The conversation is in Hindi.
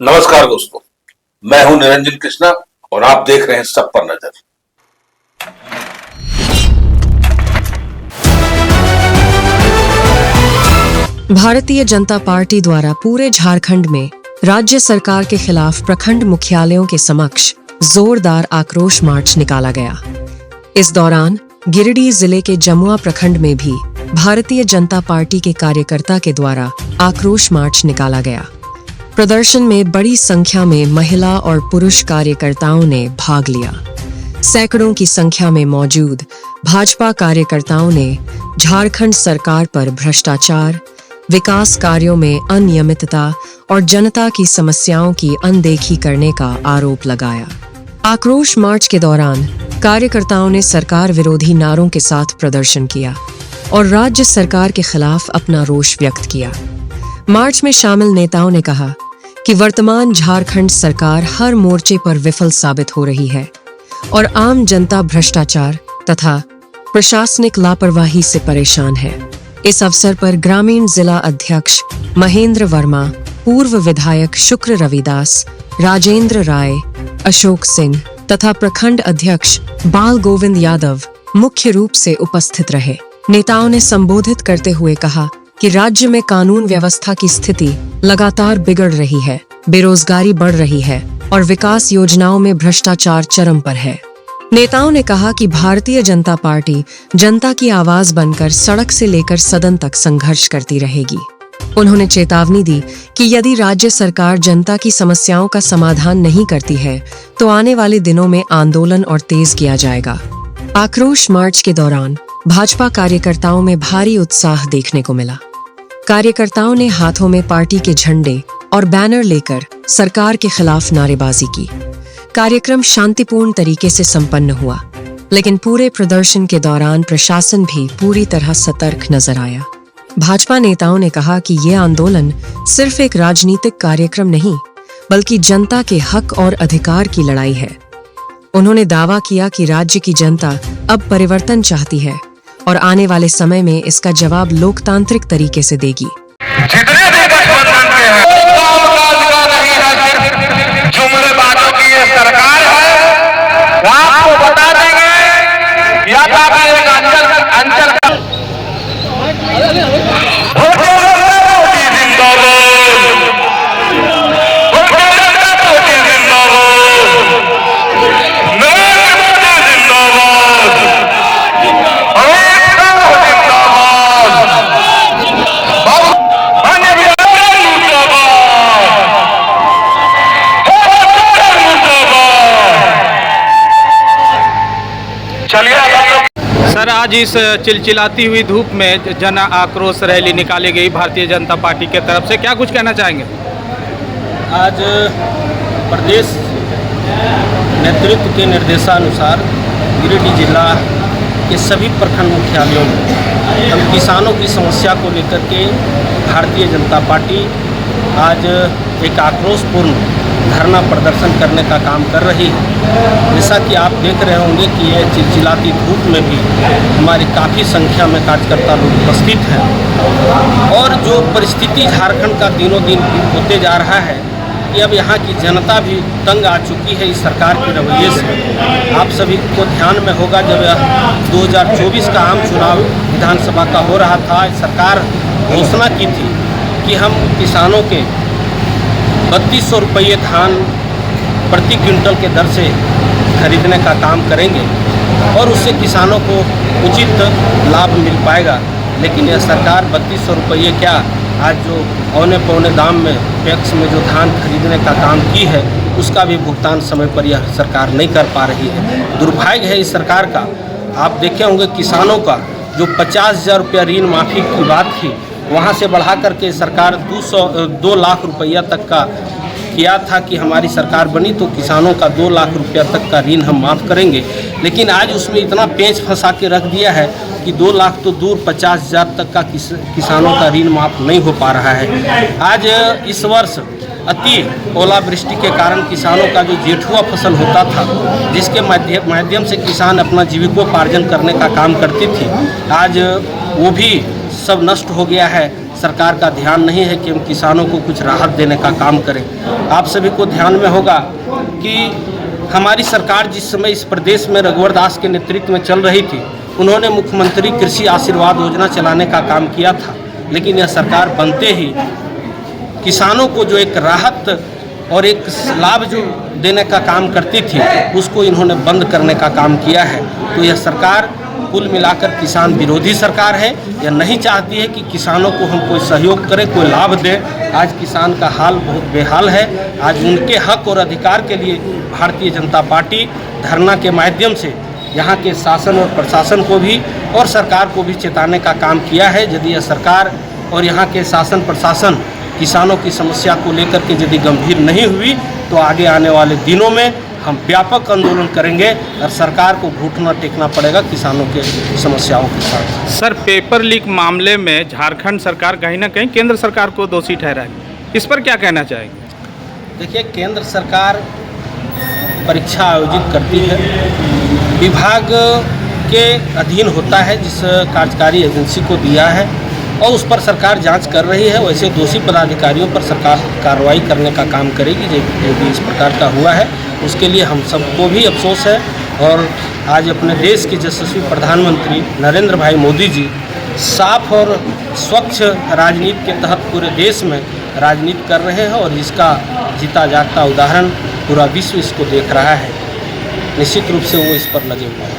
नमस्कार दोस्तों, मैं हूं निरंजन कृष्णा और आप देख रहे हैं सब पर नजर। भारतीय जनता पार्टी द्वारा पूरे झारखंड में राज्य सरकार के खिलाफ प्रखंड मुख्यालयों के समक्ष जोरदार आक्रोश मार्च निकाला गया। इस दौरान गिरिडीह जिले के जमुआ प्रखंड में भी भारतीय जनता पार्टी के कार्यकर्ता के द्वारा आक्रोश मार्च निकाला गया। प्रदर्शन में बड़ी संख्या में महिला और पुरुष कार्यकर्ताओं ने भाग लिया। सैकड़ों की संख्या में मौजूद भाजपा कार्यकर्ताओं ने झारखंड सरकार पर भ्रष्टाचार, विकास कार्यों में अनियमितता और जनता की समस्याओं की अनदेखी करने का आरोप लगाया। आक्रोश मार्च के दौरान कार्यकर्ताओं ने सरकार विरोधी नारों के साथ प्रदर्शन किया और राज्य सरकार के खिलाफ अपना रोष व्यक्त किया। मार्च में शामिल नेताओं ने कहा कि वर्तमान झारखंड सरकार हर मोर्चे पर विफल साबित हो रही है और आम जनता भ्रष्टाचार तथा प्रशासनिक लापरवाही से परेशान है। इस अवसर पर ग्रामीण जिला अध्यक्ष महेंद्र वर्मा, पूर्व विधायक शुक्र रविदास, राजेंद्र राय, अशोक सिंह तथा प्रखंड अध्यक्ष बाल गोविंद यादव मुख्य रूप से उपस्थित रहे। नेताओं ने संबोधित करते हुए कहा कि राज्य में कानून व्यवस्था की स्थिति लगातार बिगड़ रही है, बेरोजगारी बढ़ रही है और विकास योजनाओं में भ्रष्टाचार चरम पर है। नेताओं ने कहा कि भारतीय जनता पार्टी जनता की आवाज बनकर सड़क से लेकर सदन तक संघर्ष करती रहेगी। उन्होंने चेतावनी दी कि यदि राज्य सरकार जनता की समस्याओं का समाधान नहीं करती है तो आने वाले दिनों में आंदोलन और तेज किया जाएगा। आक्रोश मार्च के दौरान भाजपा कार्यकर्ताओं में भारी उत्साह देखने को मिला। कार्यकर्ताओं ने हाथों में पार्टी के झंडे और बैनर लेकर सरकार के खिलाफ नारेबाजी की। कार्यक्रम शांतिपूर्ण तरीके से संपन्न हुआ, लेकिन पूरे प्रदर्शन के दौरान प्रशासन भी पूरी तरह सतर्क नजर आया। भाजपा नेताओं ने कहा कि ये आंदोलन सिर्फ एक राजनीतिक कार्यक्रम नहीं, बल्कि जनता के हक और अधिकार की लड़ाई है। उन्होंने दावा किया कि राज्य की जनता अब परिवर्तन चाहती है और आने वाले समय में इसका जवाब लोकतांत्रिक तरीके से देगी। जितने भी गठबंधन के हैं, जुमले बातों की ये सरकार है, वो आपको बता देंगे या तो आप एक अंचल सर, आज इस चिलचिलाती हुई धूप में जन आक्रोश रैली निकाली गई भारतीय जनता पार्टी के तरफ से, क्या कुछ कहना चाहेंगे? आज प्रदेश नेतृत्व के निर्देशानुसार गिरिडीह जिला के सभी प्रखंड मुख्यालयों में हम किसानों की समस्या को लेकर के भारतीय जनता पार्टी आज एक आक्रोशपूर्ण धरना प्रदर्शन करने का काम कर रही है। जैसा कि आप देख रहे होंगे कि यह चिलचिलाती धूप में भी हमारी काफ़ी संख्या में कार्यकर्ता लोग उपस्थित हैं और जो परिस्थिति झारखंड का दिनों दिन होते जा रहा है कि अब यहाँ की जनता भी तंग आ चुकी है इस सरकार के रवैये से। आप सभी को ध्यान में होगा, जब 2024 का आम चुनाव विधानसभा का हो रहा था, सरकार घोषणा की थी कि हम किसानों के 3200 रुपये धान प्रति क्विंटल के दर से खरीदने का काम करेंगे और उससे किसानों को उचित लाभ मिल पाएगा। लेकिन यह सरकार 3200 रुपये क्या, आज जो औने पौने दाम में पैक्स में जो धान खरीदने का काम की है उसका भी भुगतान समय पर यह सरकार नहीं कर पा रही है। दुर्भाग्य है इस सरकार का। आप देखे होंगे किसानों का जो 50,000 रुपया ऋण माफ़ी की बात थी, वहाँ से बढ़ा करके सरकार 2 लाख रुपया तक का किया था कि हमारी सरकार बनी तो किसानों का 2 लाख रुपया तक का ऋण हम माफ़ करेंगे। लेकिन आज उसमें इतना पेंच फंसा के रख दिया है कि 2 लाख तो दूर 50,000 तक का किसानों का ऋण माफ़ नहीं हो पा रहा है। आज इस वर्ष अति ओलावृष्टि के कारण किसानों का जो जेठुआ फसल होता था, जिसके माध्यम से किसान अपना जीविकोपार्जन करने का काम करती थी, आज वो भी सब नष्ट हो गया है। सरकार का ध्यान नहीं है कि हम किसानों को कुछ राहत देने का काम करें। आप सभी को ध्यान में होगा कि हमारी सरकार जिस समय इस प्रदेश में रघुवर दास के नेतृत्व में चल रही थी, उन्होंने मुख्यमंत्री कृषि आशीर्वाद योजना चलाने का काम किया था, लेकिन यह सरकार बनते ही किसानों को जो एक राहत और एक लाभ जो देने का काम करती थी, उसको इन्होंने बंद करने का काम किया है। तो यह सरकार कुल मिलाकर किसान विरोधी सरकार है। यह नहीं चाहती है कि किसानों को हम कोई सहयोग करें, कोई लाभ दें। आज किसान का हाल बहुत बेहाल है। आज उनके हक और अधिकार के लिए भारतीय जनता पार्टी धरना के माध्यम से यहाँ के शासन और प्रशासन को भी और सरकार को भी चेताने का काम किया है। यदि यह सरकार और यहाँ के शासन प्रशासन किसानों की समस्या को लेकर के यदि गंभीर नहीं हुई, तो आगे आने वाले दिनों में हम व्यापक आंदोलन करेंगे और सरकार को घुटना टेकना पड़ेगा किसानों के समस्याओं के साथ। सर, पेपर लीक मामले में झारखंड सरकार कहीं ना कहीं केंद्र सरकार को दोषी ठहराई, इस पर क्या कहना चाहेंगे? देखिए, केंद्र सरकार परीक्षा आयोजित करती है, विभाग के अधीन होता है, जिस कार्यकारी एजेंसी को दिया है और उस पर सरकार जांच कर रही है। वैसे दोषी पदाधिकारियों पर सरकार कार्रवाई करने का काम करेगी। जो भी इस प्रकार का हुआ है उसके लिए हम सबको भी अफसोस है। और आज अपने देश के यशस्वी प्रधानमंत्री नरेंद्र भाई मोदी जी साफ और स्वच्छ राजनीति के तहत पूरे देश में राजनीति कर रहे हैं और इसका जीता जागता उदाहरण पूरा विश्व इसको देख रहा है। निश्चित रूप से वो इस पर लगे हुए हैं।